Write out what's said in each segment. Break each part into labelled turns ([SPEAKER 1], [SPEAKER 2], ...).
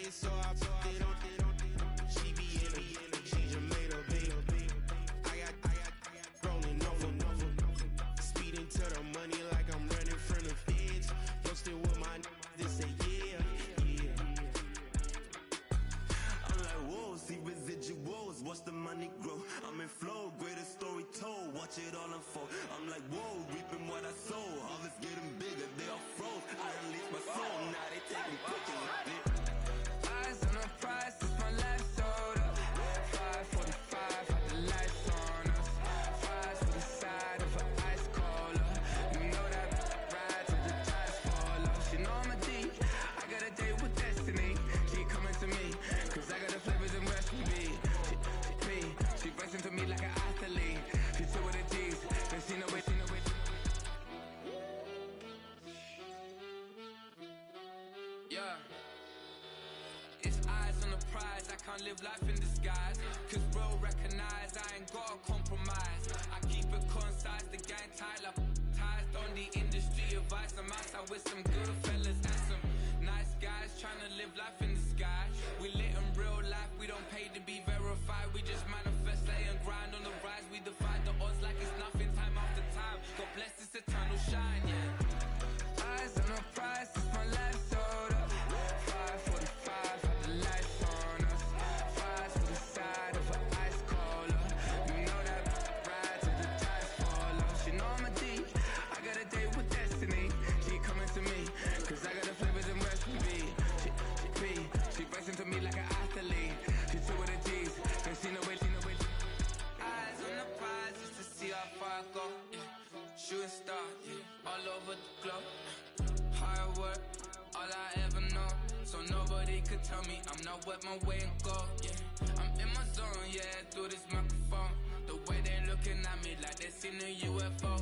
[SPEAKER 1] it, so I put it on. She be in a, she just made a big. I got rolling over. Speeding to the money like I'm running from the feds. Posted with my they say yeah.
[SPEAKER 2] I'm like, whoa, see residuals, watch the money grow. I'm in flow, greatest story told, watch it all unfold. I'm like, whoa, reaping what I sow. Harvest getting bigger, they all froze. I release my soul, now they taking pictures.
[SPEAKER 3] Eyes on the prize, it's my life sold up. 5:45, had the lights on us. Fries for the side of an ice cola. You know that ride till the tires fall off. She know I'm a D, I got a date with destiny. She coming to me, cause I got the flavors and recipe. She racing to me like an athlete. She two with the G's, and she know it. Yeah. It's eyes on the prize, I can't live life in disguise. Cause bro recognize I ain't gotta compromise. I keep it concise, the gang tied up. Ties on the industry advice. I'm outside with some good fellas and some nice guys trying to live life in the sky. We lit in real life, we don't pay to be verified. We just manifest, lay and grind on the rise. We defy the odds like it's nothing, time after time. God bless this eternal shine, yeah. Eyes on the prize, it's my life sold up. 5:45, had the lights on us. Fries for the side of an ice cola. You know that ride till the tires fall off. She know I'm a D, I got a date with destiny. She coming to me, cause I got the flavors and recipe. She racing to me like an athlete. She two with the G's, and she know it. Eyes on the prize just to see how far I go. Yeah. Shooting star, yeah. All over the globe. Hard work, all I ever know. So nobody could tell me I'm not wet my way and go. Yeah, I'm in my zone, yeah, through this microphone. The way they looking at me like they seen a UFO.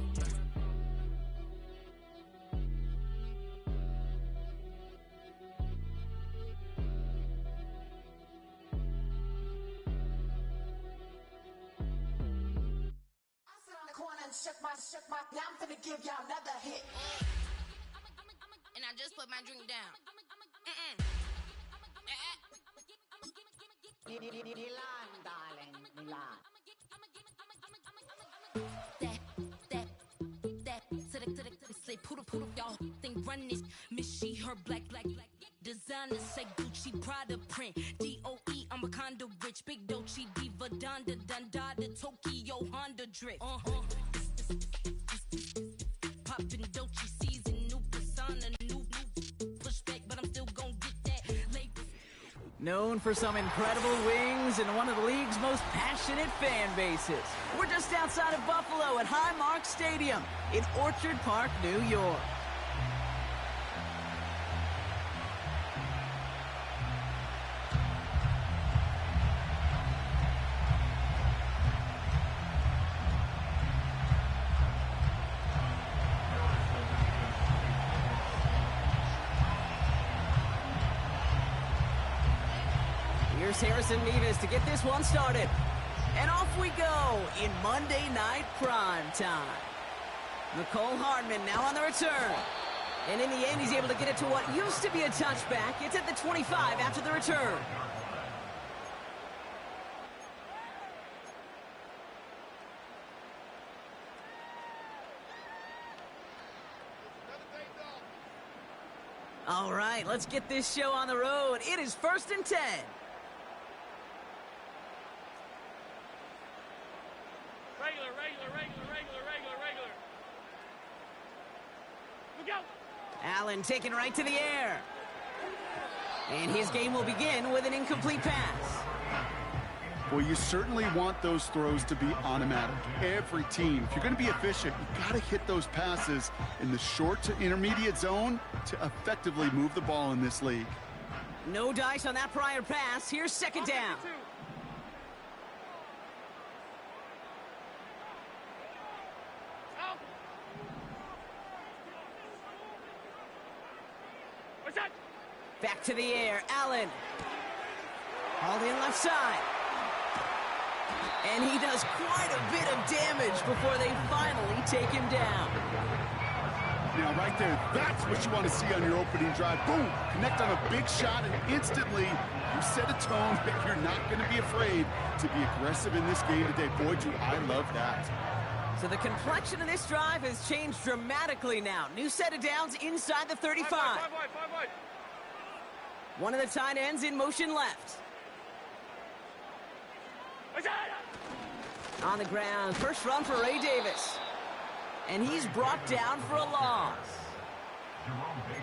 [SPEAKER 4] Shook my, now I'm finna give y'all another hit.
[SPEAKER 5] And I just put my drink down.
[SPEAKER 4] Milan, darling, Milan.
[SPEAKER 5] That, to the say, poodle, y'all think run this. Miss she, her black, designers say Gucci, Prada print. DOE, I'm a condo rich. Big Dolce, Diva, Donda, the Tokyo, Honda drip. Poppin' Dolce season, new persona, new pushback, but I'm still gon' get that label.
[SPEAKER 6] Known for some incredible wings and one of the league's most passionate fan bases. We're just outside of Buffalo at Highmark Stadium in Orchard Park, New York. Here's Harrison Mevis to get this one started. And off we go in Monday Night Prime Time. Nicole Hardman now on the return. And in the end, he's able to get it to what used to be a touchback. It's at the 25 after the return. All right, let's get this show on the road. It is 1st and 10.
[SPEAKER 7] Regular. Look out!
[SPEAKER 6] Allen taken right to the air. And his game will begin with an incomplete pass.
[SPEAKER 8] Well, you certainly want those throws to be automatic. Every team, if you're going to be efficient, you got to hit those passes in the short to intermediate zone to effectively move the ball in this league.
[SPEAKER 6] No dice on that prior pass. Here's second down. Back to the air, Allen. All in left side. And he does quite a bit of damage before they finally take him down.
[SPEAKER 8] Now, right there, that's what you want to see on your opening drive. Boom! Connect on a big shot, and instantly you set a tone that you're not going to be afraid to be aggressive in this game today. Boy, do I love that.
[SPEAKER 6] So the complexion of this drive has changed dramatically now. New set of downs inside the 35.
[SPEAKER 7] Five wide.
[SPEAKER 6] One of the tight ends in motion left. On the ground, first run for Ray Davis. And he's brought down for a loss.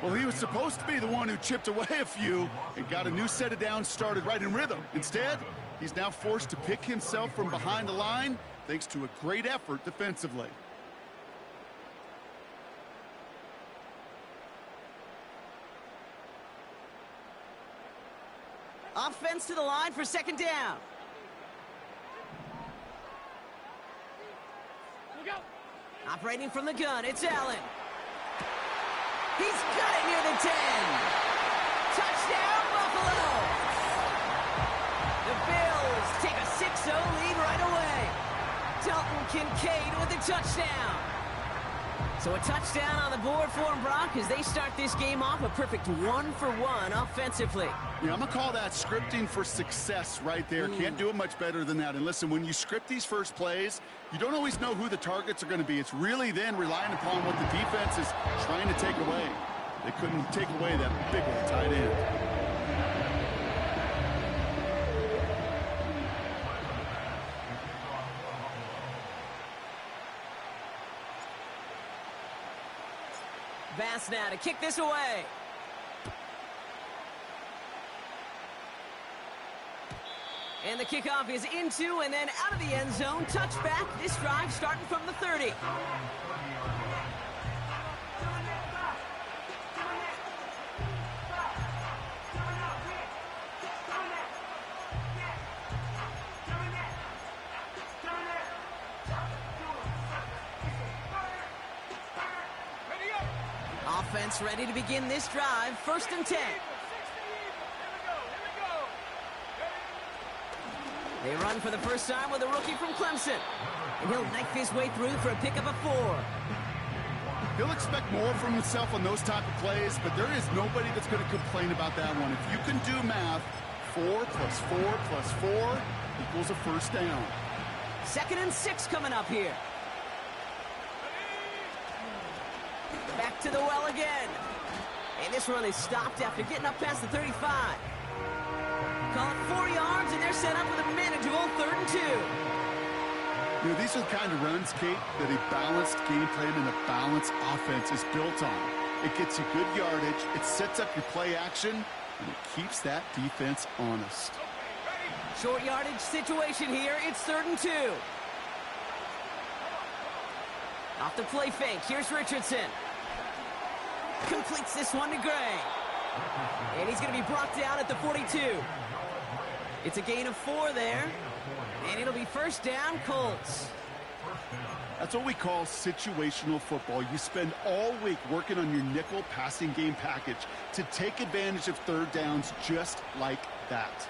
[SPEAKER 8] Well, he was supposed to be the one who chipped away a few and got a new set of downs started right in rhythm. Instead, he's now forced to pick himself from behind the line thanks to a great effort defensively.
[SPEAKER 6] Offense to the line for second down. Operating from the gun, it's Allen. He's got it near the 10. Touchdown, Buffalo! The Bills take a 6-0 lead right away. Dalton Kincaid with a touchdown. So a touchdown on the board for them, Brock, as they start this game off a perfect 1-for-1 offensively.
[SPEAKER 8] Yeah, I'm going to call that scripting for success right there. Can't do it much better than that. And listen, when you script these first plays, you don't always know who the targets are going to be. It's really then relying upon what the defense is trying to take away. They couldn't take away that big old tight end.
[SPEAKER 6] Bass now to kick this away. And the kickoff is into and then out of the end zone. Touchback. This drive starting from the 30. Offense ready to begin this drive. First and 10. They run for the first time with a rookie from Clemson. And he'll knife his way through for a pickup of 4.
[SPEAKER 8] He'll expect more from himself on those type of plays, but there is nobody that's going to complain about that one. If you can do math, 4 plus 4 plus 4 equals a first down.
[SPEAKER 6] Second and 6 coming up here. Back to the well again. And this run is stopped after getting up past the 35. Call it 4 yards, and they're set up with a manageable 3rd and 2.
[SPEAKER 8] You know, these are the kind of runs, Kate, that a balanced game plan and a balanced offense is built on. It gets you good yardage, it sets up your play action, and it keeps that defense honest.
[SPEAKER 6] Short yardage situation here. It's 3rd and 2. Off the play fake. Here's Richardson. Completes this one to Gray. And he's going to be brought down at the 42. It's a gain of 4 there. And it'll be first down, Colts.
[SPEAKER 8] That's what we call situational football. You spend all week working on your nickel passing game package to take advantage of 3rd downs just like that.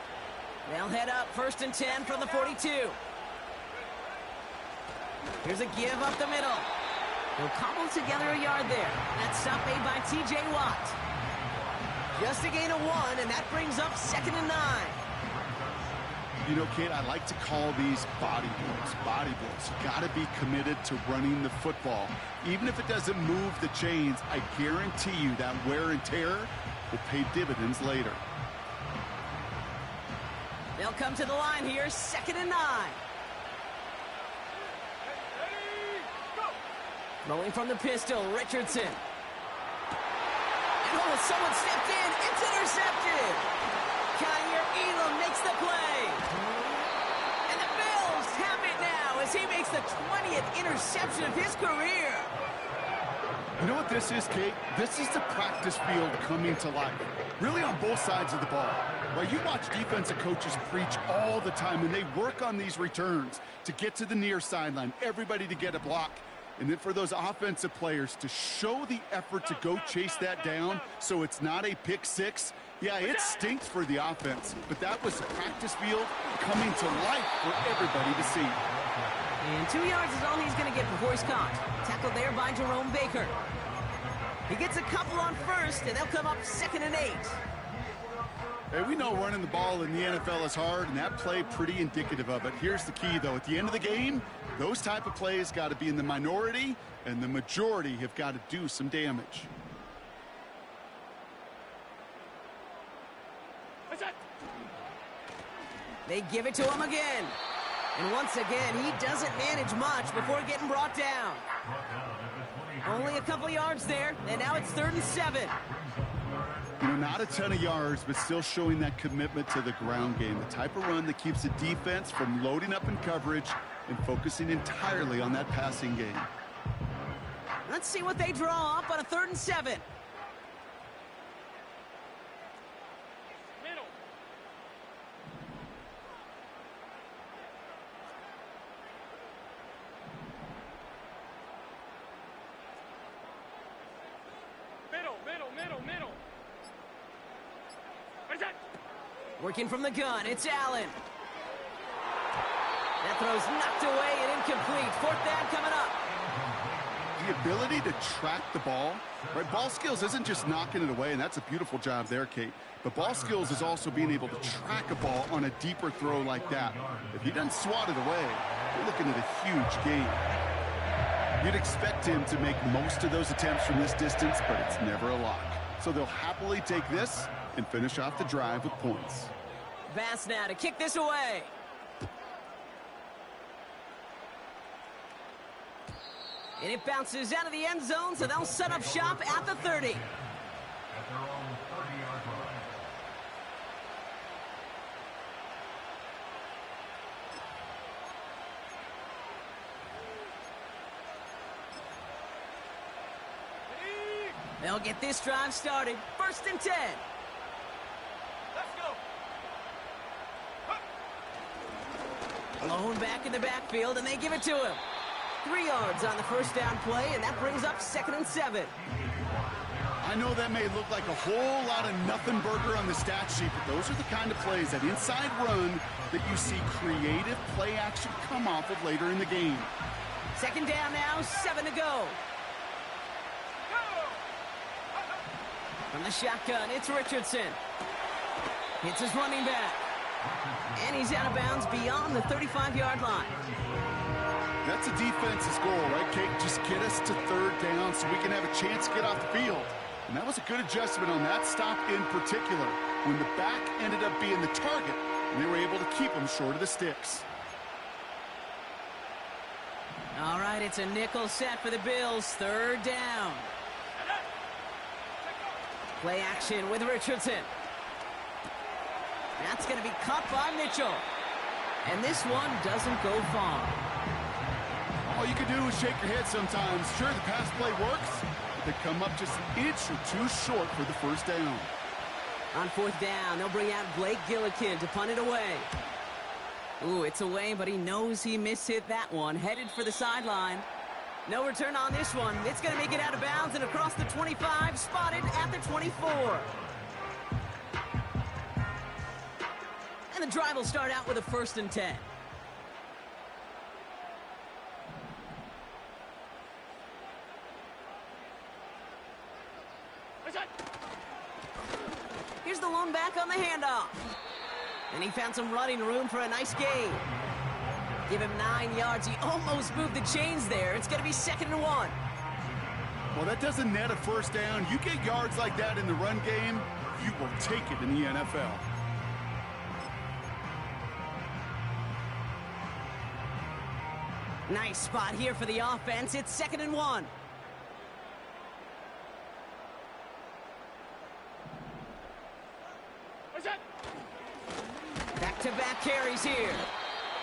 [SPEAKER 6] They'll head up 1st and 10 from the 42. Here's a give up the middle. He'll cobble together a yard there. That stop made by T.J. Watt. Just a gain of 1, and that brings up 2nd and 9.
[SPEAKER 8] You know, Kate, I like to call these body blows. Body blows. You got to be committed to running the football. Even if it doesn't move the chains, I guarantee you that wear and tear will pay dividends later.
[SPEAKER 6] They'll come to the line here, 2nd and 9. Rolling from the pistol, Richardson. And oh, someone stepped in. It's intercepted. Kyer Elam makes the play. And the Bills have it now as he makes the 20th interception of his career.
[SPEAKER 8] You know what this is, Kate? This is the practice field coming to life. Really on both sides of the ball. Right, you watch defensive coaches preach all the time, and they work on these returns to get to the near sideline, everybody to get a block. And then for those offensive players to show the effort to go chase that down so it's not a pick six, yeah, it stinks for the offense. But that was the practice field coming to life for everybody to see.
[SPEAKER 6] And 2 yards is all he's going to get before he's caught. Tackled there by Jerome Baker. He gets a couple on first, and they'll come up 2nd and 8.
[SPEAKER 8] Hey, we know running the ball in the NFL is hard, and that play pretty indicative of it. Here's the key, though. At the end of the game, those type of plays got to be in the minority, and the majority have got to do some damage.
[SPEAKER 6] They give it to him again. And once again, he doesn't manage much before getting brought down. Only a couple yards there, and now it's 3rd and 7.
[SPEAKER 8] You know, not a ton of yards, but still showing that commitment to the ground game. The type of run that keeps the defense from loading up in coverage and focusing entirely on that passing game.
[SPEAKER 6] Let's see what they draw up on a 3rd and 7.
[SPEAKER 7] Middle. Middle.
[SPEAKER 6] Working from the gun, it's Allen. That throw's knocked away and incomplete. 4th down coming up.
[SPEAKER 8] The ability to track the ball, right? Ball skills isn't just knocking it away, and that's a beautiful job there, Kate. But ball skills is also being able to track a ball on a deeper throw like that. If he doesn't swat it away, you're looking at a huge gain. You'd expect him to make most of those attempts from this distance, but it's never a lock. So they'll happily take this and finish off the drive with points.
[SPEAKER 6] Bass now to kick this away. And it bounces out of the end zone, so they'll set up shop at the 30. They'll get this drive started. 1st and 10. Lone back in the backfield, and they give it to him. 3 yards on the 1st down play, and that brings up 2nd and 7.
[SPEAKER 8] I know that may look like a whole lot of nothing burger on the stat sheet, but those are the kind of plays, that inside run, that you see creative play action come off of later in the game.
[SPEAKER 6] 2nd down now, 7 to go. From the shotgun, it's Richardson. Hits his running back. And he's out of bounds beyond the 35-yard line.
[SPEAKER 8] That's a defense's goal, right, Kate? Just get us to 3rd down so we can have a chance to get off the field. And that was a good adjustment on that stop in particular, when the back ended up being the target, and they were able to keep him short of the sticks.
[SPEAKER 6] All right, it's a nickel set for the Bills. 3rd down. Play action with Richardson. That's going to be caught by Mitchell. And this one doesn't go far.
[SPEAKER 8] All you can do is shake your head sometimes. Sure, the pass play works, but they come up just an inch or two short for the 1st down.
[SPEAKER 6] On 4th down, they'll bring out Blake Gillikin to punt it away. Ooh, it's away, but he knows he mishit that one. Headed for the sideline. No return on this one. It's going to make it out of bounds and across the 25, spotted at the 24. And the drive will start out with a 1st and 10. Here's the lone back on the handoff. And he found some running room for a nice gain. Give him 9 yards. He almost moved the chains there. It's going to be 2nd and 1.
[SPEAKER 8] Well, that doesn't net a 1st down. You get yards like that in the run game, you will take it in the NFL.
[SPEAKER 6] Nice spot here for the offense. It's 2nd and 1. Back-to-back carries here.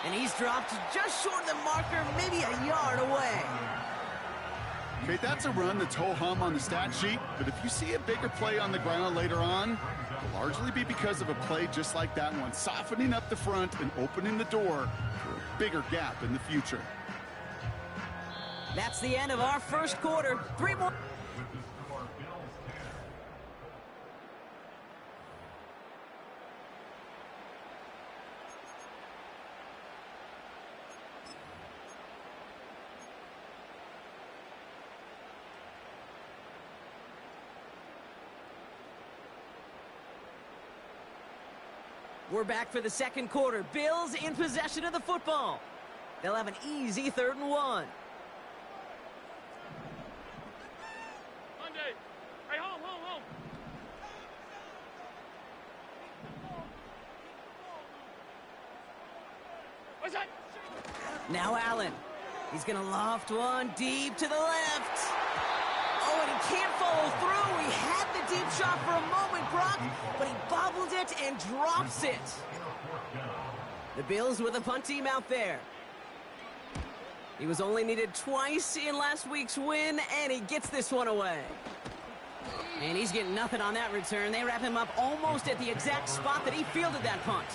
[SPEAKER 6] And he's dropped just short of the marker, maybe a yard away.
[SPEAKER 8] Okay, that's a run that's ho-hum on the stat sheet, but if you see a bigger play on the ground later on, it'll largely be because of a play just like that one, softening up the front and opening the door for a bigger gap in the future.
[SPEAKER 6] That's the end of our 1st quarter. 3 more. We're back for the second quarter. Bills in possession of the football. They'll have an easy 3rd and 1.
[SPEAKER 7] Monday. Hey, home. What's that?
[SPEAKER 6] Now Allen. He's going to loft one deep to the left. Oh, and he can't follow through. He had the deep shot for a moment, Brock, but he bobbled it and drops it. The Bills with a punt team out there. He was only needed twice in last week's win, and he gets this one away. And he's getting nothing on that return. They wrap him up almost at the exact spot that he fielded that punt.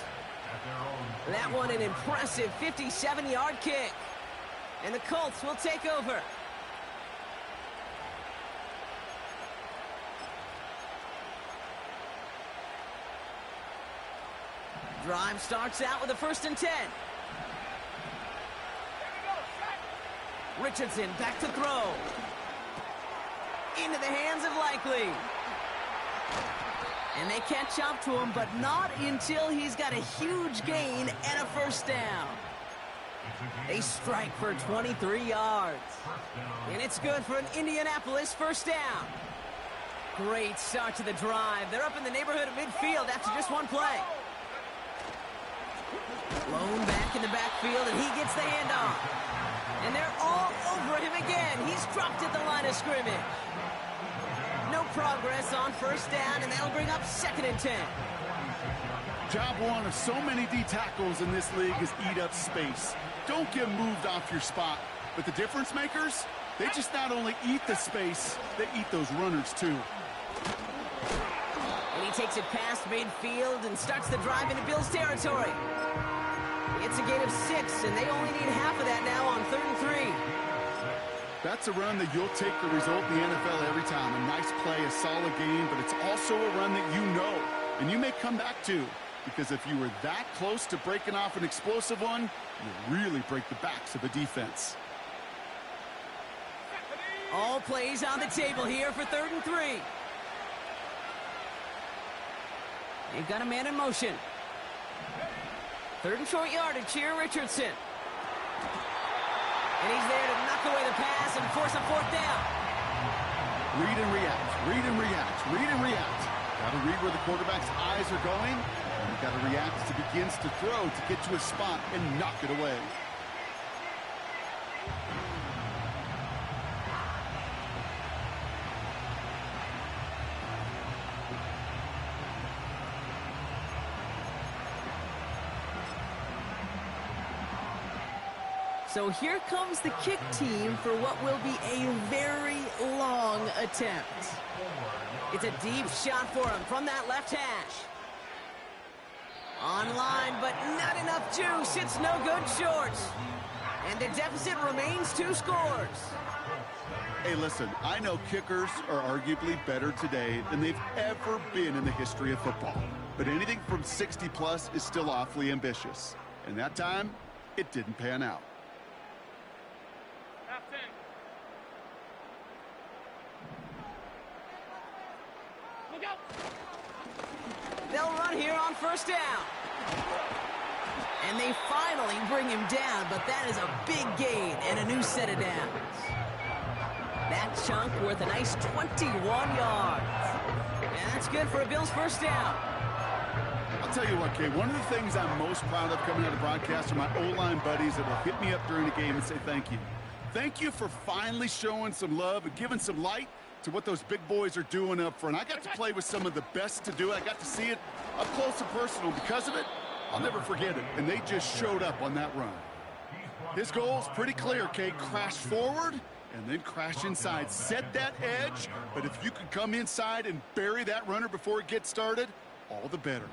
[SPEAKER 6] That one an impressive 57-yard kick. And the Colts will take over. Drive starts out with a 1st and 10. Richardson back to throw. Into the hands of Likely. And they catch up to him, but not until he's got a huge gain and a 1st down. They strike for 23 yards. And it's good for an Indianapolis 1st down. Great start to the drive. They're up in the neighborhood of midfield after just one play. Blown back in the backfield, and he gets the handoff. And they're all over him again. He's dropped at the line of scrimmage. No progress on 1st down, and that'll bring up 2nd and 10.
[SPEAKER 8] Job one of so many D tackles in this league is eat up space. Don't get moved off your spot. But the difference makers, they just not only eat the space, they eat those runners too.
[SPEAKER 6] And he takes it past midfield and starts the drive into Bills territory. It's a gain of 6, and they only need half of that now on 3rd and 3.
[SPEAKER 8] That's a run that you'll take the result in the NFL every time. A nice play, a solid game, but it's also a run that you know, and you may come back to. Because if you were that close to breaking off an explosive one, you really break the backs of the defense.
[SPEAKER 6] All plays on the table here for 3rd and 3. They've got a man in motion. 3rd and short yardage here, Richardson. And he's there to knock away the pass and force a 4th down.
[SPEAKER 8] Read and react, read and react, read and react. Got to read where the quarterback's eyes are going, and you got to react as he begins to throw to get to a spot and knock it away.
[SPEAKER 6] So here comes the kick team for what will be a very long attempt. It's a deep shot for him from that left hash. Online, but not enough juice. It's no good short. And the deficit remains 2 scores.
[SPEAKER 8] Hey, listen, I know kickers are arguably better today than they've ever been in the history of football. But anything from 60+ is still awfully ambitious. And that time, it didn't pan out.
[SPEAKER 6] They'll run here on 1st down. And they finally bring him down, but that is a big gain and a new set of downs. That chunk worth a nice 21 yards. And that's good for a Bills 1st down.
[SPEAKER 8] I'll tell you what, Kay, one of the things I'm most proud of coming out of broadcast are my O-line buddies that will hit me up during the game and say thank you. Thank you for finally showing some love and giving some light to what those big boys are doing up front. I got to play with some of the best to do it. I got to see it up close and personal. Because of it, I'll never forget it. And they just showed up on that run. His goal is pretty clear, Kate. Crash forward and then crash inside. Set that edge, but if you can come inside and bury that runner before it gets started, all the better.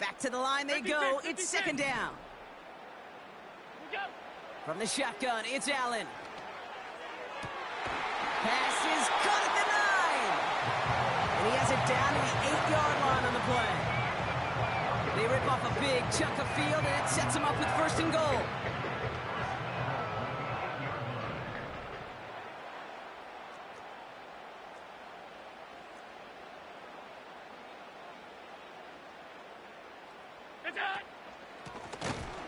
[SPEAKER 6] Back to the line they go. It's 2nd down. From the shotgun, it's Allen. Pass is caught at the 9. And he has it down to the 8-yard line on the play. They rip off a big chunk of field, and it sets him up with 1st and goal.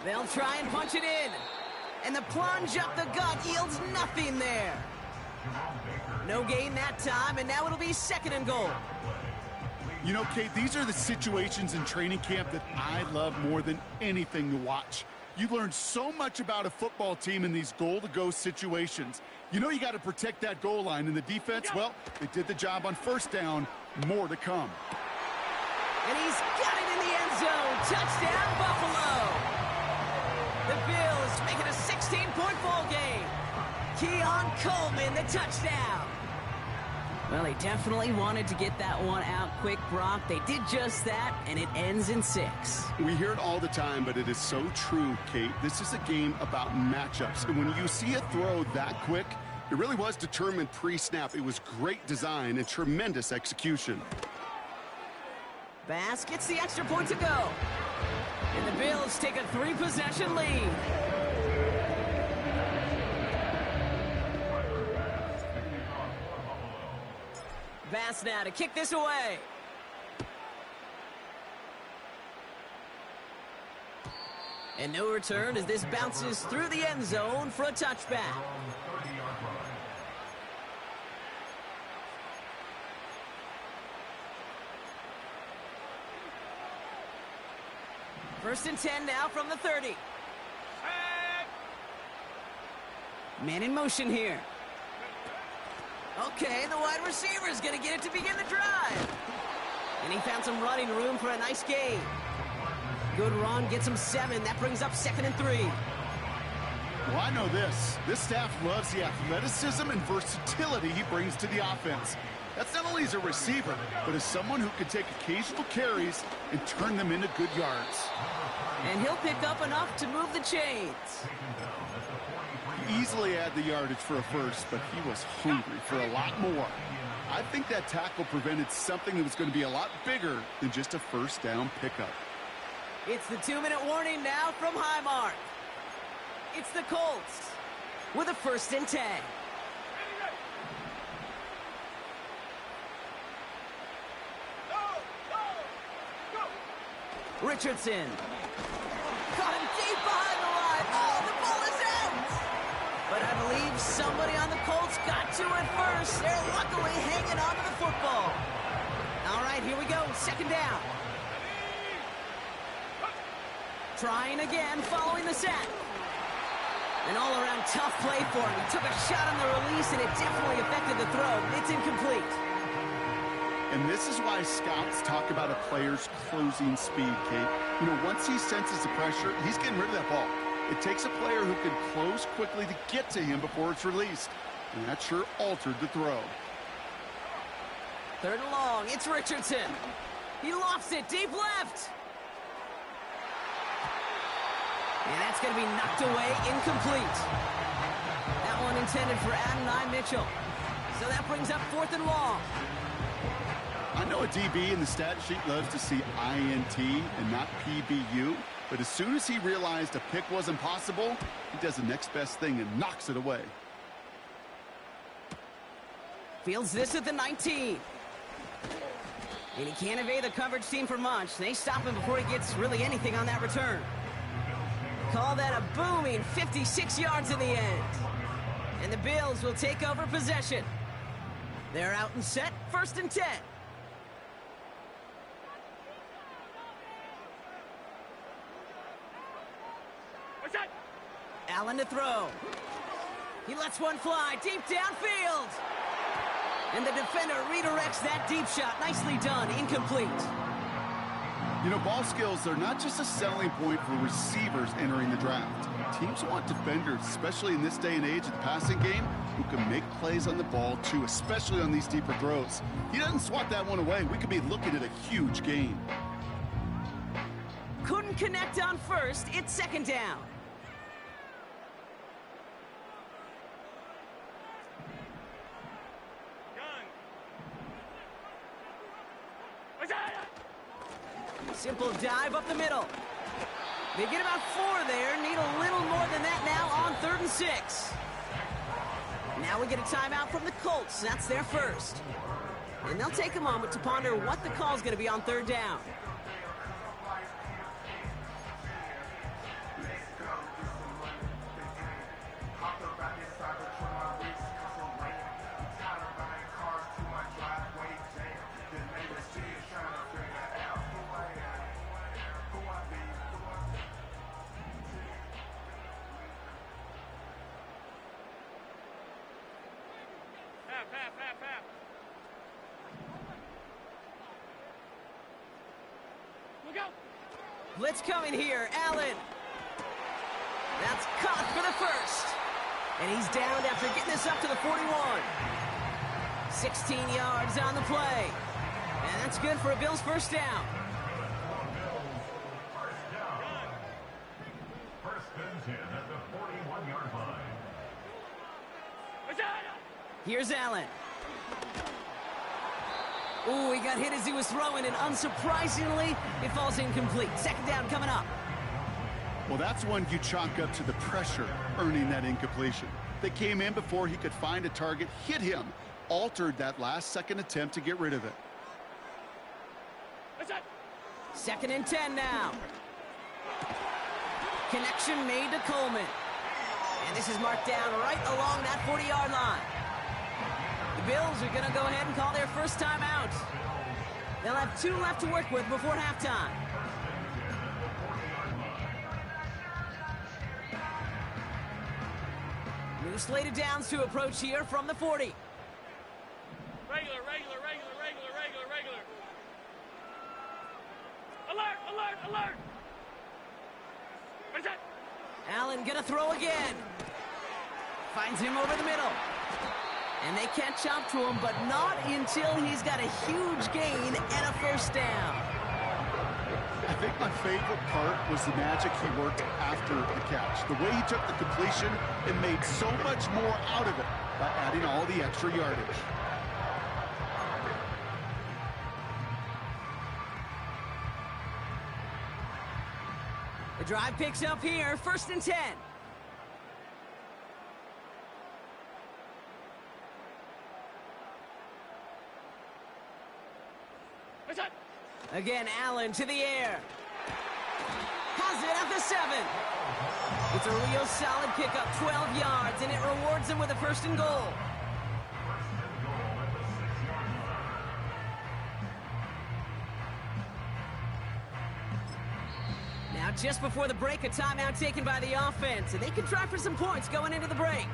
[SPEAKER 6] They'll try and punch it in. And the plunge up the gut yields nothing there. No gain that time, and now it'll be 2nd and goal.
[SPEAKER 8] You know, Kate, these are the situations in training camp that I love more than anything to watch. You learn so much about a football team in these goal-to-go situations. You know you got to protect that goal line, and the defense, well, they did the job on 1st down. More to come.
[SPEAKER 6] And he's got it in the end zone. Touchdown, Buffalo. The Bills make it a 16-point ball game. Keon Coleman, the touchdown. Well, they definitely wanted to get that one out quick, Brock. They did just that, and it ends in 6.
[SPEAKER 8] We hear it all the time, but it is so true, Kate. This is a game about matchups. And when you see a throw that quick, it really was determined pre-snap. It was great design and tremendous execution.
[SPEAKER 6] Bass gets the extra point to go. And the Bills take a 3-possession lead. Bass now to kick this away. And no return as this bounces through the end zone for a touchback. First and 10 now from the 30. Man in motion here. Okay, the wide receiver's going to get it to begin the drive. And he found some running room for a nice gain. Good run, gets him 7. That brings up 2nd and 3.
[SPEAKER 8] Well, I know this. This staff loves the athleticism and versatility he brings to the offense. That's not only as a receiver, but as someone who can take occasional carries and turn them into good yards.
[SPEAKER 6] And he'll pick up enough to move the chains.
[SPEAKER 8] Easily had the yardage for a first, but he was hungry for a lot more. I think that tackle prevented something that was going to be a lot bigger than just a 1st down pickup.
[SPEAKER 6] It's the 2-minute warning now from Highmark. It's the Colts with a 1st and 10. Richardson. Caught him deep behind the line. Oh, the ball is out! But I believe somebody on the Colts got to it first. They're luckily hanging on to the football. All right, here we go. 2nd down. Trying again following the sack. An all-around tough play for him. He took a shot on the release, and it definitely affected the throw. It's incomplete.
[SPEAKER 8] And this is why scouts talk about a player's closing speed, Kate. You know, once he senses the pressure, he's getting rid of that ball. It takes a player who can close quickly to get to him before it's released. And that sure altered the throw.
[SPEAKER 6] 3rd and long. It's Richardson. He lofts it deep left. And that's going to be knocked away, incomplete. That one intended for Adonai Mitchell. So that brings up 4th and long.
[SPEAKER 8] I know a DB in the stat sheet loves to see INT and not PBU, but as soon as he realized a pick wasn't possible, he does the next best thing and knocks it away.
[SPEAKER 6] Fields this at the 19. And he can't evade the coverage team for much. They stop him before he gets really anything on that return. Call that a booming 56 yards in the end. And the Bills will take over possession. They're out and set, 1st and 10. Allen to throw. He lets one fly deep downfield. And the defender redirects that deep shot. Nicely done. Incomplete.
[SPEAKER 8] You know, ball skills, they're not just a selling point for receivers entering the draft. Teams want defenders, especially in this day and age of the passing game, who can make plays on the ball, too, especially on these deeper throws. He doesn't swat that one away. We could be looking at a huge gain.
[SPEAKER 6] Couldn't connect on 1st. It's 2nd down. Simple dive up the middle. They get about 4 there. Need a little more than that now on 3rd and 6. Now we get a timeout from the Colts. That's their first. And they'll take a moment to ponder what the call's going to be on 3rd down.
[SPEAKER 7] half. Look out.
[SPEAKER 6] Blitz coming here. Allen. That's caught for the first. And he's downed after getting this up to the 41. 16 yards on the play. And that's good for a Bills first down.
[SPEAKER 9] First and 10 at the 41-yard line.
[SPEAKER 6] Here's Allen. Ooh, he got hit as he was throwing, and unsurprisingly, it falls incomplete. Second down coming up.
[SPEAKER 8] Well, that's one you chalk up to the pressure earning that incompletion. They came in before he could find a target, hit him, altered that last-second attempt to get rid of it.
[SPEAKER 6] Second and 10 now. Connection made to Coleman. And this is marked down right along that 40-yard line. The Bills are going to go ahead and call their first time out. They'll have 2 left to work with before halftime. New slated downs to approach here from the 40.
[SPEAKER 7] Regular. Alert. What is that?
[SPEAKER 6] Allen gonna throw again. Finds him over the middle. And they catch up to him, but not until he's got a huge gain and a first down.
[SPEAKER 8] I think my favorite part was the magic he worked after the catch. The way he took the completion and made so much more out of it by adding all the extra yardage.
[SPEAKER 6] The drive picks up here, first and 10.
[SPEAKER 7] What's that?
[SPEAKER 6] Again, Allen to the air. Has it at the 7. It's a real solid pickup, 12 yards, and it rewards him with a first and goal. Now, just before the break, a timeout taken by the offense, and they can try for some points going into the break.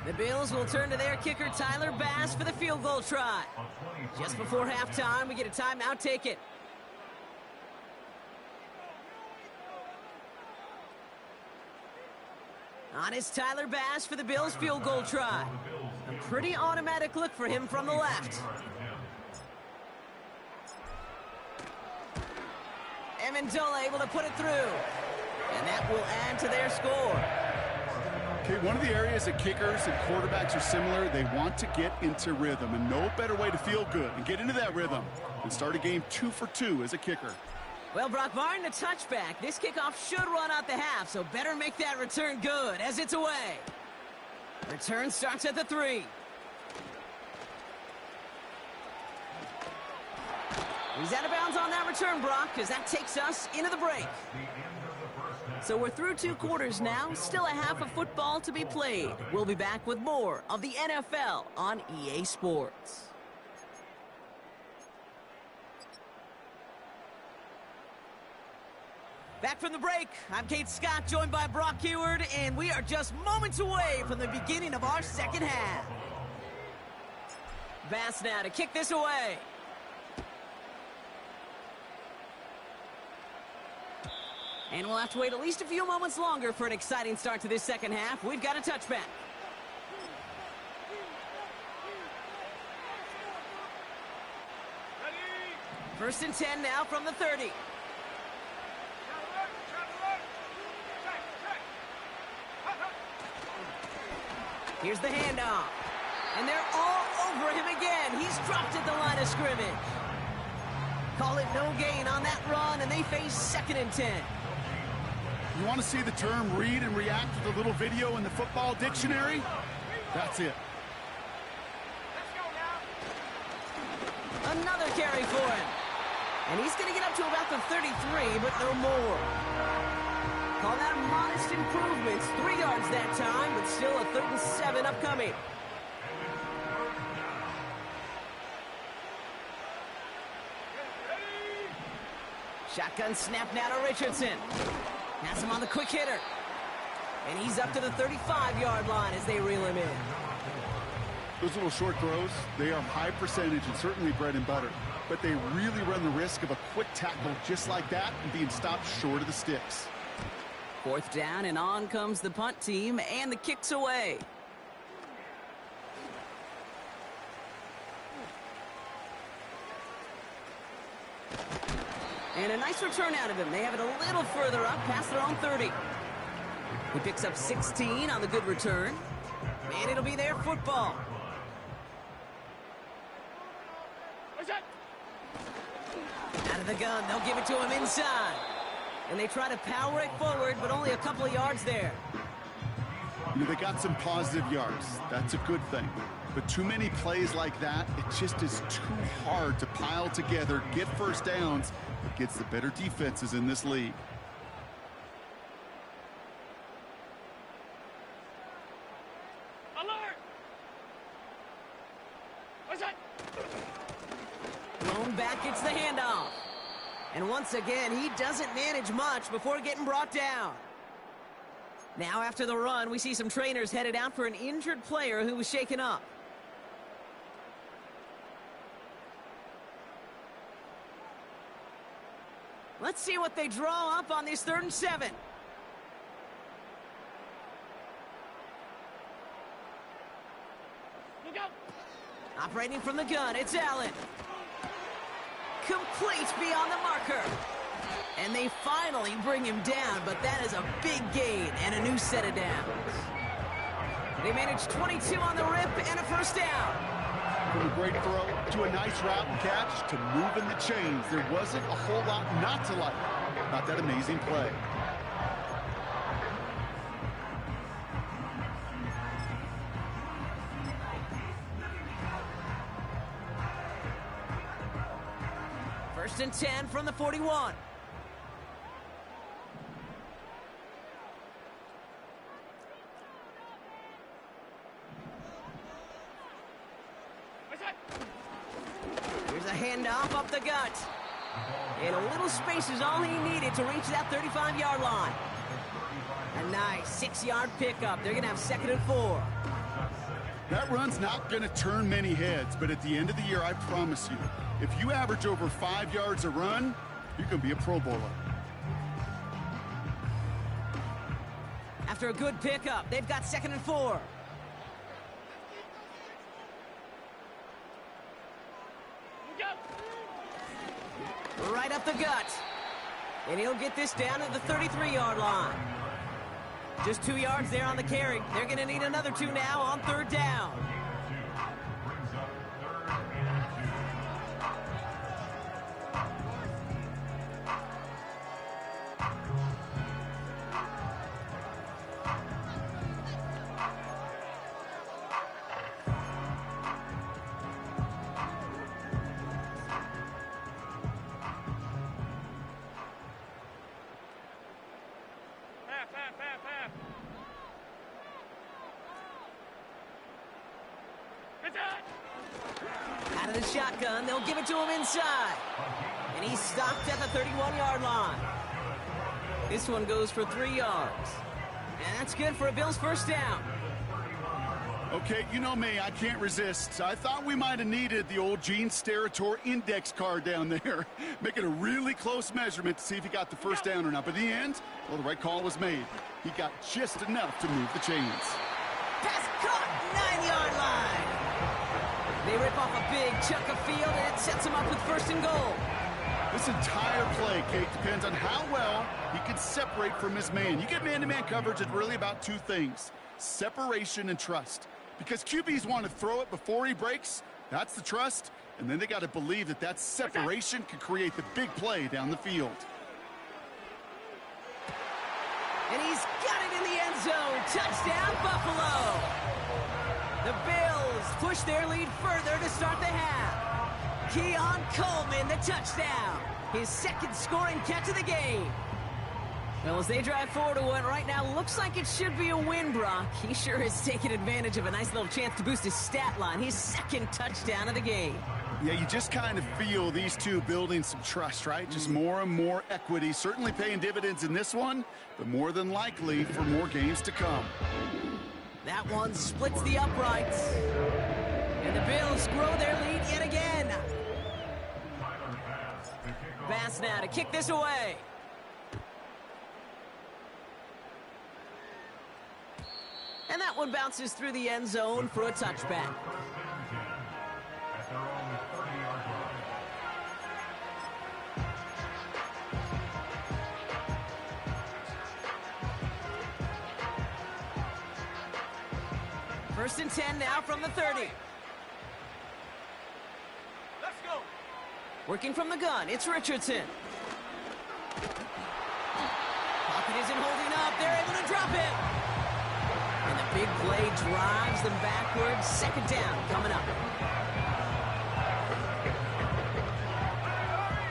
[SPEAKER 6] The Bills will turn to their kicker, Tyler Bass, for the field goal try. Just before halftime, we get a timeout taken. On is Tyler Bass for the Bills field goal try. A pretty automatic look for him from the left. Amendola able to put it through. And that will add to their score.
[SPEAKER 8] Okay, one of the areas that kickers and quarterbacks are similar, they want to get into rhythm, and no better way to feel good and get into that rhythm than start a game 2 for 2 as a kicker.
[SPEAKER 6] Well, Brock, barring the touchback, this kickoff should run out the half, so better make that return good as it's away. Return starts at the 3. He's out of bounds on that return, Brock, because that takes us into the break. So we're through 2 quarters now, still a half of football to be played. We'll be back with more of the NFL on EA Sports. Back from the break, I'm Kate Scott, joined by Brock Heward, and we are just moments away from the beginning of our second half. Bass now to kick this away. And we'll have to wait at least a few moments longer for an exciting start to this second half. We've got a touchback. First and 10 now from the 30. Here's the handoff. And they're all over him again. He's dropped at the line of scrimmage. Call it no gain on that run, and they face second and 10.
[SPEAKER 8] You want to see the term read and react with a little video in the football dictionary? That's it.
[SPEAKER 6] Another carry for him. And he's going to get up to about the 33, but no more. Call that modest improvements. 3 yards that time, but still a 3rd and 7 upcoming. Shotgun snap now to Richardson. Has him on the quick hitter. And he's up to the 35-yard line as they reel him in.
[SPEAKER 8] Those little short throws, they are high percentage and certainly bread and butter. But they really run the risk of a quick tackle just like that and being stopped short of the sticks.
[SPEAKER 6] 4th down, and on comes the punt team, and the kick's away. And a nice return out of him. They have it a little further up past their own 30. He picks up 16 on the good return. And it'll be their football. Out of the gun, they'll give it to him inside. And they try to power it forward, but only a couple of yards there.
[SPEAKER 8] You know, they got some positive yards. That's a good thing. But too many plays like that, it just is too hard to pile together, get first downs against the better defenses in this league.
[SPEAKER 7] Alert! What's that?
[SPEAKER 6] Thrown back, gets the handoff. And once again, he doesn't manage much before getting brought down. Now after the run, we see some trainers headed out for an injured player who was shaken up. Let's see what they draw up on this 3rd and 7.
[SPEAKER 7] Look out!
[SPEAKER 6] Operating from the gun, it's Allen. Complete beyond the marker. And they finally bring him down, but that is a big gain and a new set of downs. They managed 22 on the rip and a first down.
[SPEAKER 8] From a great throw to a nice route and catch to moving the chains, there wasn't a whole lot not to like about that amazing play.
[SPEAKER 6] First and 10 from the 41. Here's a handoff up the gut. And a little space is all he needed to reach that 35-yard line. A nice 6-yard pickup. They're going to have 2nd and 4.
[SPEAKER 8] That run's not going to turn many heads, but at the end of the year, I promise you, if you average over 5 yards a run, you're going to be a Pro Bowler.
[SPEAKER 6] After a good pickup, they've got 2nd and 4. Right up the gut. And he'll get this down to the 33-yard line. Just 2 yards there on the carry. They're going to need another 2 now on 3rd down. Out of the shotgun, they'll give it to him inside. And he's stopped at the 31-yard line. This one goes for 3 yards. And that's good for a Bills first down.
[SPEAKER 8] Okay, you know me, I can't resist. I thought we might have needed the old Gene Steratore index card down there. Making a really close measurement to see if he got the first down or not. But in the end, well, the right call was made. He got just enough to move the chains.
[SPEAKER 6] Pass caught, 9-yard line. They rip off a big chunk of field, and it sets him up with 1st and goal.
[SPEAKER 8] This entire play, Kate, depends on how well he can separate from his man. You get man-to-man coverage, it's really about 2 things: separation and trust. Because QBs want to throw it before he breaks, that's the trust, and then they got to believe that that separation can create the big play down the field.
[SPEAKER 6] And he's got it in the end zone. Touchdown, Buffalo. The Bills push their lead further to start the half. Keon Coleman, the touchdown. His 2nd scoring catch of the game. Well, as they drive forward to what right now looks like it should be a win, Brock, he sure has taken advantage of a nice little chance to boost his stat line. His 2nd touchdown of the game.
[SPEAKER 8] Yeah, you just kind of feel these two building some trust, right? Just more and more equity, certainly paying dividends in this one, but more than likely for more games to come.
[SPEAKER 6] That one splits the uprights. And the Bills grow their lead yet again. Bass now to kick this away. And that one bounces through the end zone for a touchback. First and 10 now from the 30.
[SPEAKER 7] Let's go.
[SPEAKER 6] Working from the gun, it's Richardson. Pocket isn't holding up. They're able to drop it. And the big play drives them backwards. Second down coming up.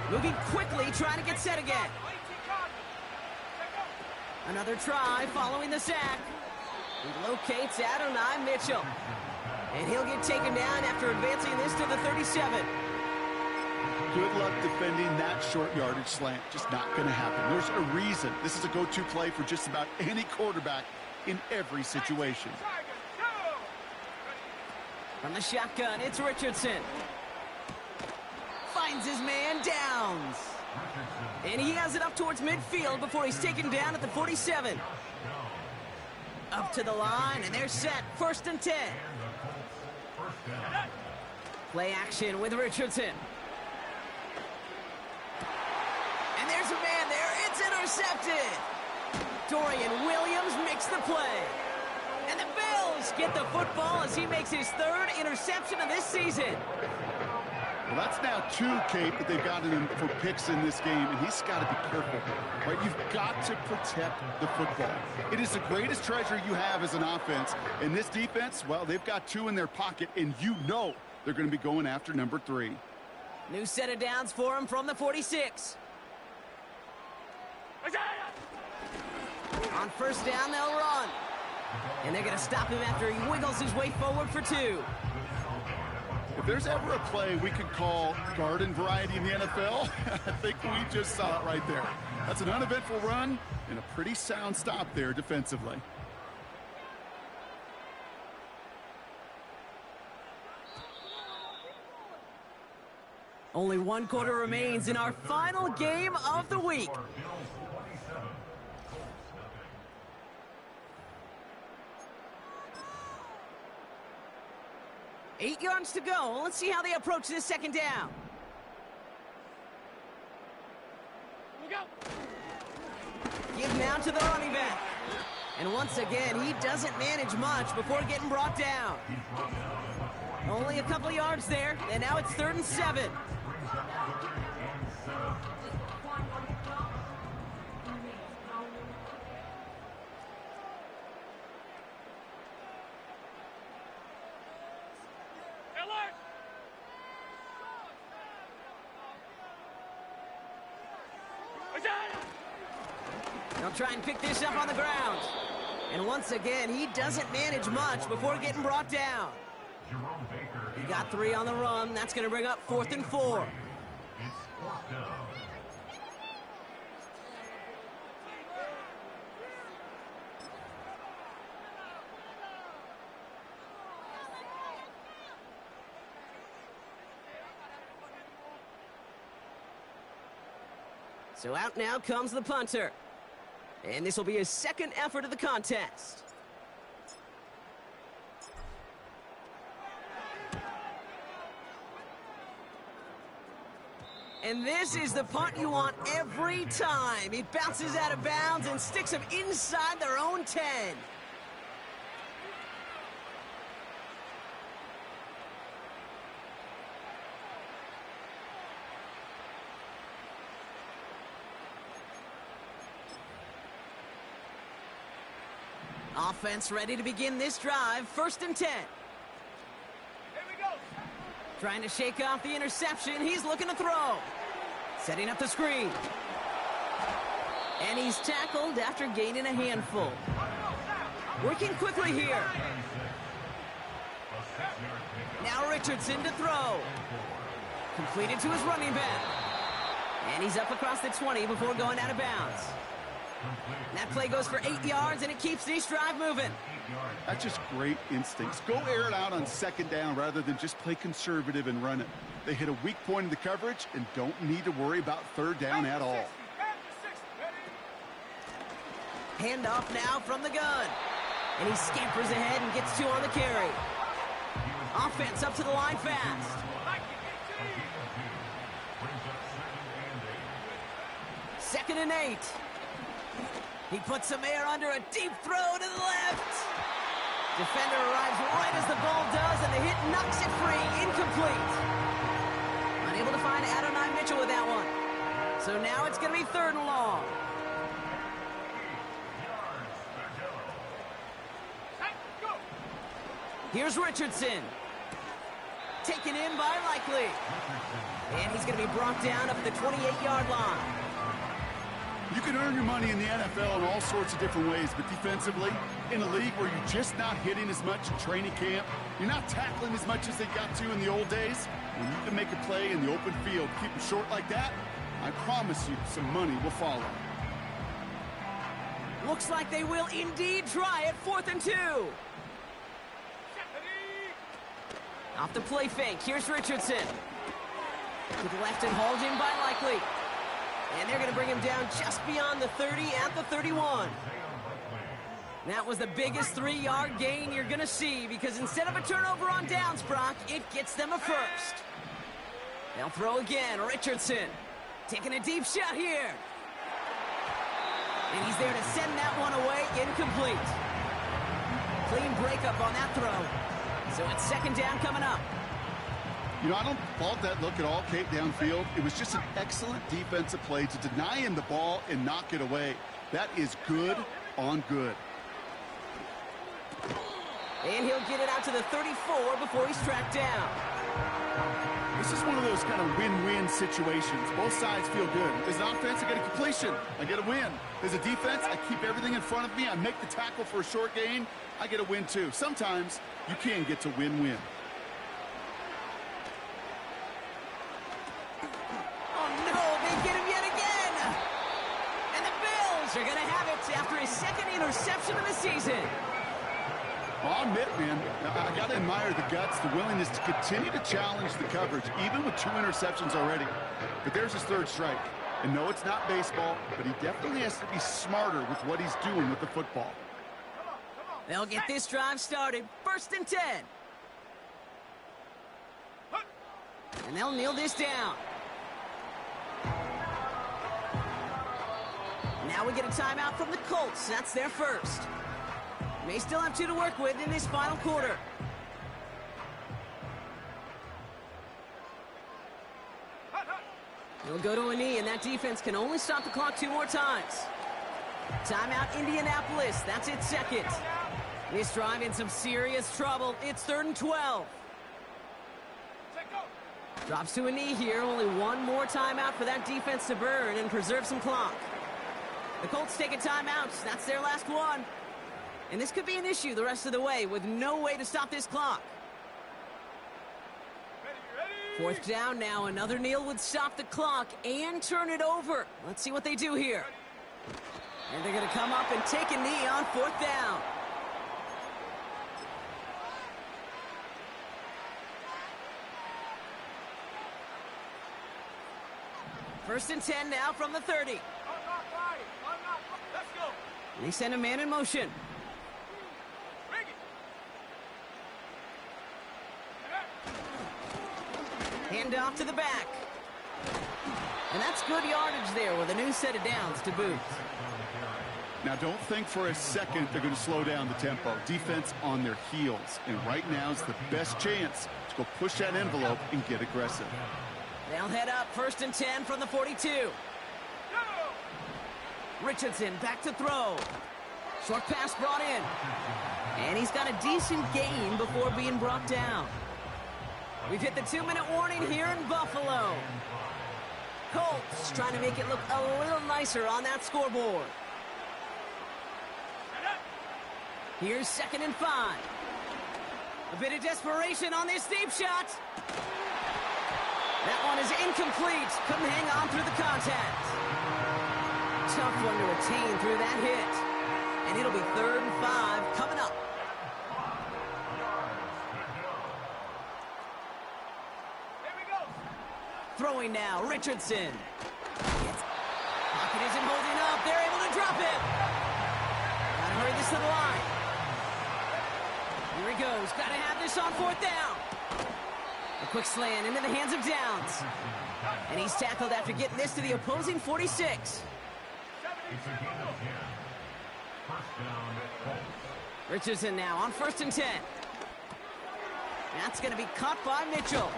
[SPEAKER 6] Moving quickly, trying to get set again. Another try following the sack. He locates Adonai Mitchell. And he'll get taken down after advancing this to the 37.
[SPEAKER 8] Good luck defending that short yardage slant. Just not going to happen. There's a reason. This is a go-to play for just about any quarterback in every situation.
[SPEAKER 6] From the shotgun, it's Richardson. Finds his man, Downs. And he has it up towards midfield before he's taken down at the 47. Up to the line, and they're set. First and 10. Play action with Richardson. And there's a man there. It's intercepted. Dorian Williams makes the play. And the Bills get the football as he makes his third interception of this season.
[SPEAKER 8] Well, that's now 2, Kate, that they've gotten him for picks in this game, and he's got to be careful. Right? You've got to protect the football. It is the greatest treasure you have as an offense. And this defense, well, they've got 2 in their pocket, and you know they're going to be going after number 3.
[SPEAKER 6] New set of downs for him from the 46. On first down, they'll run. And they're going to stop him after he wiggles his way forward for 2.
[SPEAKER 8] If there's ever a play we could call garden variety in the NFL, I think we just saw it right there. That's an uneventful run and a pretty sound stop there defensively.
[SPEAKER 6] Only 1 quarter remains in our final game of the week. Eight yards to go. Let's see how they approach this second down.
[SPEAKER 7] Look out.
[SPEAKER 6] Give now to the running back. And once again, he doesn't manage much before getting brought down. Only a couple of yards there, and now it's 3rd and 7.
[SPEAKER 7] Alert.
[SPEAKER 6] They'll try and pick this up on the ground. And once again, he doesn't manage much before getting brought down. He got 3 on the run. That's going to bring up 4th and 4. So out now comes the punter. And this will be his second effort of the contest. And this is the punt you want every time. He bounces out of bounds and sticks him inside their own 10. Offense ready to begin this drive. 1st and 10.
[SPEAKER 7] Here we go.
[SPEAKER 6] Trying to shake off the interception. He's looking to throw. Setting up the screen. And he's tackled after gaining a handful. Working quickly here. Now Richardson to throw. Completed to his running back. And he's up across the 20 before going out of bounds. And that play goes for 8 yards, and it keeps this drive moving.
[SPEAKER 8] That's just great instincts. Go air it out on second down rather than just play conservative and run it. They hit a weak point in the coverage and don't need to worry about third down at all.
[SPEAKER 6] Hand off now from the gun. And he scampers ahead and gets 2 on the carry. Offense up to the line fast. Second and 8. He puts some air under a deep throw to the left. Defender arrives right as the ball does, and the hit knocks it free. Incomplete. Unable to find Adonai Mitchell with that one. So now it's going to be 3rd and long. Here's Richardson. Taken in by Likely. And he's going to be brought down up at the 28-yard line.
[SPEAKER 8] You can earn your money in the NFL in all sorts of different ways, but defensively, in a league where you're just not hitting as much in training camp, you're not tackling as much as they got to in the old days, when you can make a play in the open field, keep them short like that, I promise you some money will follow.
[SPEAKER 6] Looks like they will indeed try it. 4th and 2. Off the play fake, here's Richardson. To the left and hauled in by Likely. And they're going to bring him down just beyond the 30 at the 31. That was the biggest 3-yard gain you're going to see, because instead of a turnover on downs, Brock, it gets them a first. They'll throw again. Richardson taking a deep shot here. And he's there to send that one away. Incomplete. Clean breakup on that throw. So it's 2nd down coming up.
[SPEAKER 8] You know, I don't fault that look at all, Kate, downfield. It was just an excellent defensive play to deny him the ball and knock it away. That is good on good.
[SPEAKER 6] And he'll get it out to the 34 before he's tracked down.
[SPEAKER 8] This is one of those kind of win-win situations. Both sides feel good. As an offense, I get a completion. I get a win. As a defense, I keep everything in front of me. I make the tackle for a short gain. I get a win, too. Sometimes you can get to win-win.
[SPEAKER 6] They're going to have it after his 2nd interception of the season.
[SPEAKER 8] Well, I'll admit, man, I got to admire the guts, the willingness to continue to challenge the coverage, even with 2 interceptions already. But there's his 3rd strike. And no, it's not baseball, but he definitely has to be smarter with what he's doing with the football.
[SPEAKER 6] They'll get this drive started. 1st and 10. And they'll kneel this down. Now we get a timeout from the Colts. That's their first. May still have 2 to work with in this final quarter. He'll go to a knee, and that defense can only stop the clock 2 more times. Timeout Indianapolis. That's its 2nd. This drive in some serious trouble. It's 3rd and 12. Drops to a knee here. Only 1 more timeout for that defense to burn and preserve some clock. The Colts take a timeout. That's their last one. And this could be an issue the rest of the way with no way to stop this clock. 4th down now. Another kneel would stop the clock and turn it over. Let's see what they do here. And they're going to come up and take a knee on 4th down. First and 10 now from the 30. They send a man in motion. Hand off to the back. And that's good yardage there with a new set of downs to boot.
[SPEAKER 8] Now, don't think for a second they're going to slow down the tempo. Defense on their heels. And right now is the best chance to go push that envelope and get aggressive.
[SPEAKER 6] They'll head up 1st and 10 from the 42. Richardson back to throw. Short pass brought in. And he's got a decent gain before being brought down. We've hit the 2-minute warning here in Buffalo. Colts trying to make it look a little nicer on that scoreboard. Here's 2nd and 5. A bit of desperation on this deep shot. That one is incomplete. Couldn't hang on through the contact. Tough one to retain through that hit. And it'll be 3rd and 5 coming up.
[SPEAKER 7] Here we go.
[SPEAKER 6] Throwing now, Richardson. Pocket isn't holding up. They're able to drop it. Gotta hurry this to the line. Here he goes. Gotta have this on 4th down. A quick slant into the hands of Downs. And he's tackled after getting this to the opposing 46. Richardson now on 1st and 10. That's going to be caught by Mitchell.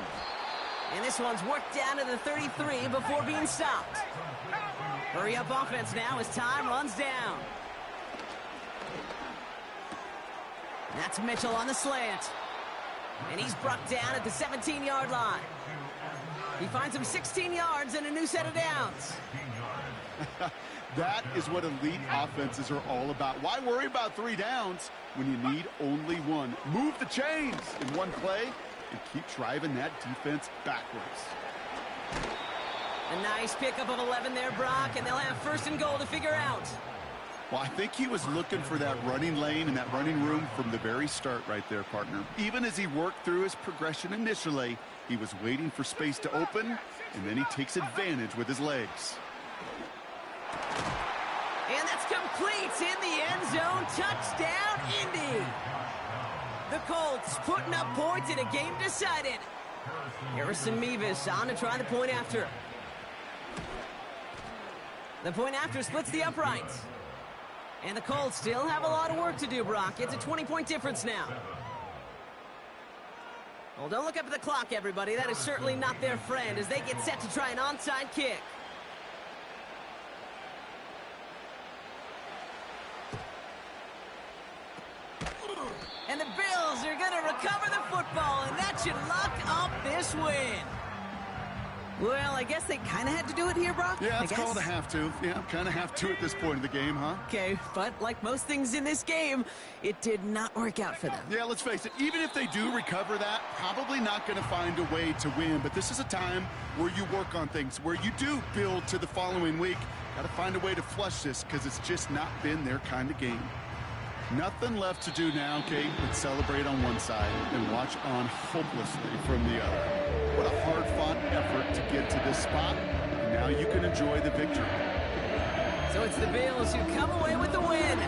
[SPEAKER 6] And this one's worked down to the 33 before being stopped. Hurry up offense now as time runs down. That's Mitchell on the slant. And he's brought down at the 17-yard line. He finds him 16 yards and a new set of downs.
[SPEAKER 8] That is what elite offenses are all about. Why worry about 3 downs when you need only 1? Move the chains in one play and keep driving that defense backwards.
[SPEAKER 6] A nice pickup of 11 there, Brock, and they'll have 1st and goal to figure out.
[SPEAKER 8] Well, I think he was looking for that running lane and that running room from the very start right there, partner. Even as he worked through his progression initially, he was waiting for space to open, and then he takes advantage with his legs.
[SPEAKER 6] And that's complete in the end zone. Touchdown, Indy. The Colts putting up points in a game decided. Harrison Mevis on to try the point after. The point after splits the uprights. And the Colts still have a lot of work to do, Brock. It's a 20-point difference now. Well, don't look up at the clock, everybody. That is certainly not their friend as they get set to try an onside kick. And the Bills are going to recover the football, and that should lock up this win. Well, I guess they kind of had to do it here, Brock.
[SPEAKER 8] Yeah, it's called a have to. Yeah, kind of have to at this point in the game, huh?
[SPEAKER 6] Okay, but like most things in this game, it did not work out for them.
[SPEAKER 8] Yeah, let's face it, even if they do recover that, probably not going to find a way to win. But this is a time where you work on things, where you do build to the following week. Got to find a way to flush this because it's just not been their kind of game. Nothing left to do now, Kate, but celebrate on one side and watch on hopelessly from the other. What a hard-fought effort to get to this spot, and now you can enjoy the victory.
[SPEAKER 6] So it's the Bills who come away with the win.